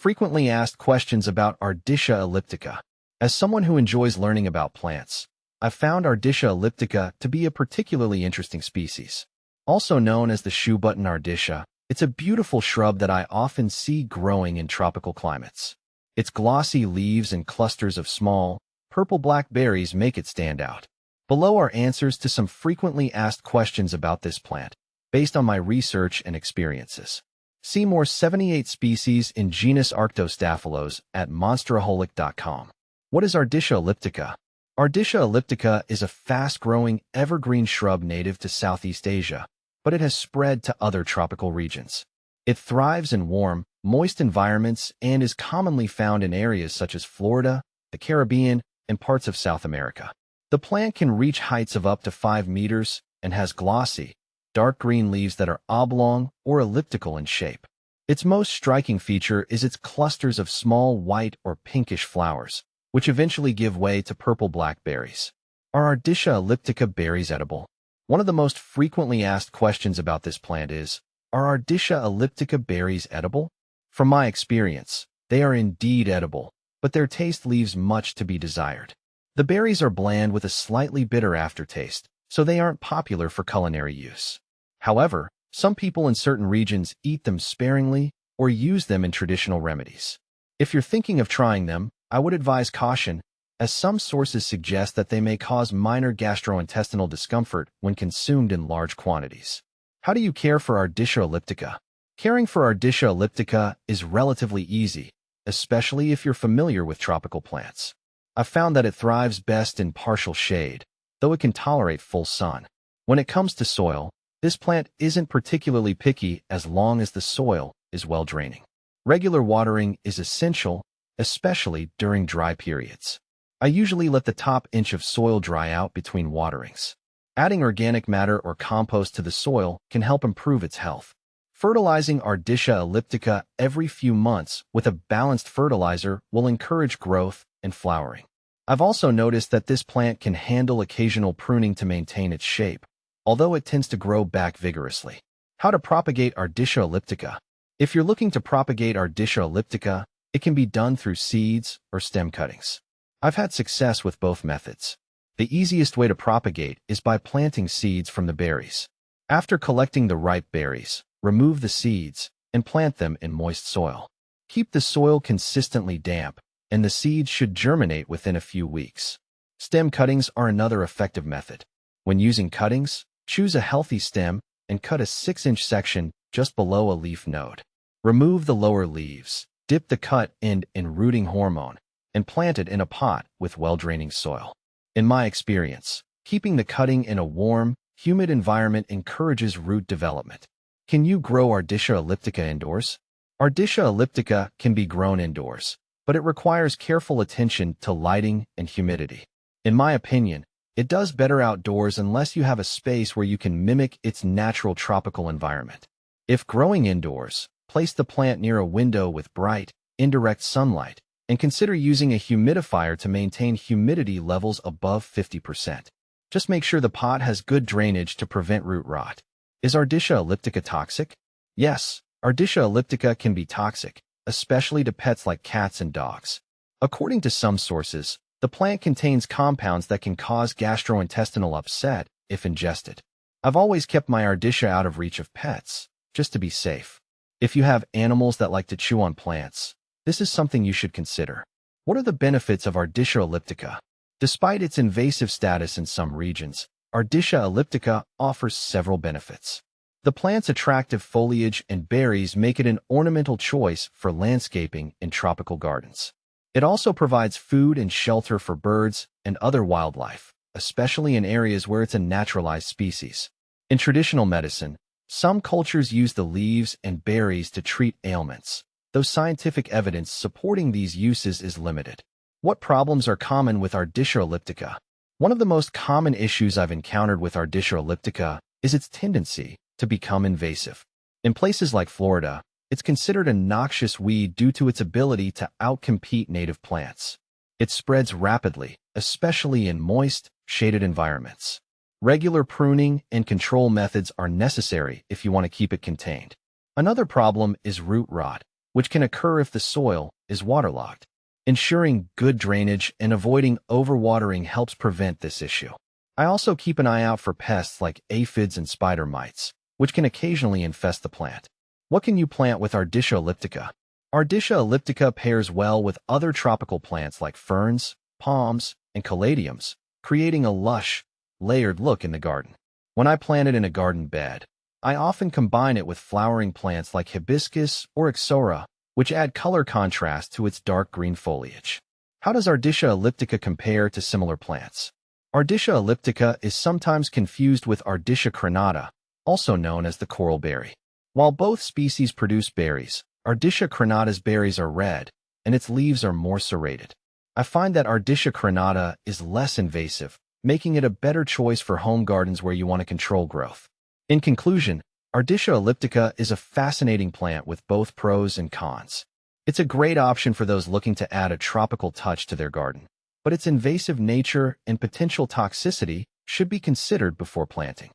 Frequently asked questions about Ardisia elliptica. As someone who enjoys learning about plants, I've found Ardisia elliptica to be a particularly interesting species. Also known as the shoebutton Ardisia, it's a beautiful shrub that I often see growing in tropical climates. Its glossy leaves and clusters of small, purple-black berries make it stand out. Below are answers to some frequently asked questions about this plant, based on my research and experiences. See more 78 species in genus Arctostaphylos at monsteraholic.com. What is Ardisia elliptica? Ardisia elliptica is a fast-growing, evergreen shrub native to Southeast Asia, but it has spread to other tropical regions. It thrives in warm, moist environments and is commonly found in areas such as Florida, the Caribbean, and parts of South America. The plant can reach heights of up to 5 meters and has glossy, dark green leaves that are oblong or elliptical in shape. Its most striking feature is its clusters of small white or pinkish flowers, which eventually give way to purple-black berries. Are Ardisia elliptica berries edible? One of the most frequently asked questions about this plant is, are Ardisia elliptica berries edible? From my experience, they are indeed edible, but their taste leaves much to be desired. The berries are bland with a slightly bitter aftertaste, so they aren't popular for culinary use. However, some people in certain regions eat them sparingly or use them in traditional remedies. If you're thinking of trying them, I would advise caution, as some sources suggest that they may cause minor gastrointestinal discomfort when consumed in large quantities. How do you care for Ardisia elliptica? Caring for Ardisia elliptica is relatively easy, especially if you're familiar with tropical plants. I've found that it thrives best in partial shade, though it can tolerate full sun. When it comes to soil, this plant isn't particularly picky as long as the soil is well draining. Regular watering is essential, especially during dry periods. I usually let the top inch of soil dry out between waterings. Adding organic matter or compost to the soil can help improve its health. Fertilizing Ardisia elliptica every few months with a balanced fertilizer will encourage growth and flowering. I've also noticed that this plant can handle occasional pruning to maintain its shape, although it tends to grow back vigorously. How to propagate Ardisia elliptica? If you're looking to propagate Ardisia elliptica, it can be done through seeds or stem cuttings. I've had success with both methods. The easiest way to propagate is by planting seeds from the berries. After collecting the ripe berries, remove the seeds and plant them in moist soil. Keep the soil consistently damp, and the seeds should germinate within a few weeks. Stem cuttings are another effective method. When using cuttings, choose a healthy stem and cut a 6-inch section just below a leaf node. Remove the lower leaves, dip the cut end in rooting hormone, and plant it in a pot with well-draining soil. In my experience, keeping the cutting in a warm, humid environment encourages root development. Can you grow Ardisia elliptica indoors? Ardisia elliptica can be grown indoors, but it requires careful attention to lighting and humidity. In my opinion, it does better outdoors unless you have a space where you can mimic its natural tropical environment. If growing indoors, place the plant near a window with bright, indirect sunlight, and consider using a humidifier to maintain humidity levels above 50%. Just make sure the pot has good drainage to prevent root rot. Is Ardisia elliptica toxic? Yes, Ardisia elliptica can be toxic, especially to pets like cats and dogs. According to some sources, the plant contains compounds that can cause gastrointestinal upset if ingested. I've always kept my Ardisia out of reach of pets, just to be safe. If you have animals that like to chew on plants, this is something you should consider. What are the benefits of Ardisia elliptica? Despite its invasive status in some regions, Ardisia elliptica offers several benefits. The plant's attractive foliage and berries make it an ornamental choice for landscaping in tropical gardens. It also provides food and shelter for birds and other wildlife, especially in areas where it's a naturalized species. In traditional medicine, some cultures use the leaves and berries to treat ailments, though scientific evidence supporting these uses is limited. What problems are common with Ardisia elliptica? One of the most common issues I've encountered with Ardisia elliptica is its tendency to become invasive. In places like Florida, it's considered a noxious weed due to its ability to outcompete native plants. It spreads rapidly, especially in moist, shaded environments. Regular pruning and control methods are necessary if you want to keep it contained. Another problem is root rot. which can occur if the soil is waterlogged. Ensuring good drainage and avoiding overwatering helps prevent this issue. I also keep an eye out for pests like aphids and spider mites, which can occasionally infest the plant. What can you plant with Ardisia elliptica? Ardisia elliptica pairs well with other tropical plants like ferns, palms, and caladiums, creating a lush, layered look in the garden. When I plant it in a garden bed, I often combine it with flowering plants like hibiscus or ixora, which add color contrast to its dark green foliage. How does Ardisia elliptica compare to similar plants? Ardisia elliptica is sometimes confused with Ardisia crenata, also known as the coral berry. While both species produce berries, Ardisia crenata's berries are red, and its leaves are more serrated. I find that Ardisia crenata is less invasive, making it a better choice for home gardens where you want to control growth. In conclusion, Ardisia elliptica is a fascinating plant with both pros and cons. It's a great option for those looking to add a tropical touch to their garden, but its invasive nature and potential toxicity should be considered before planting.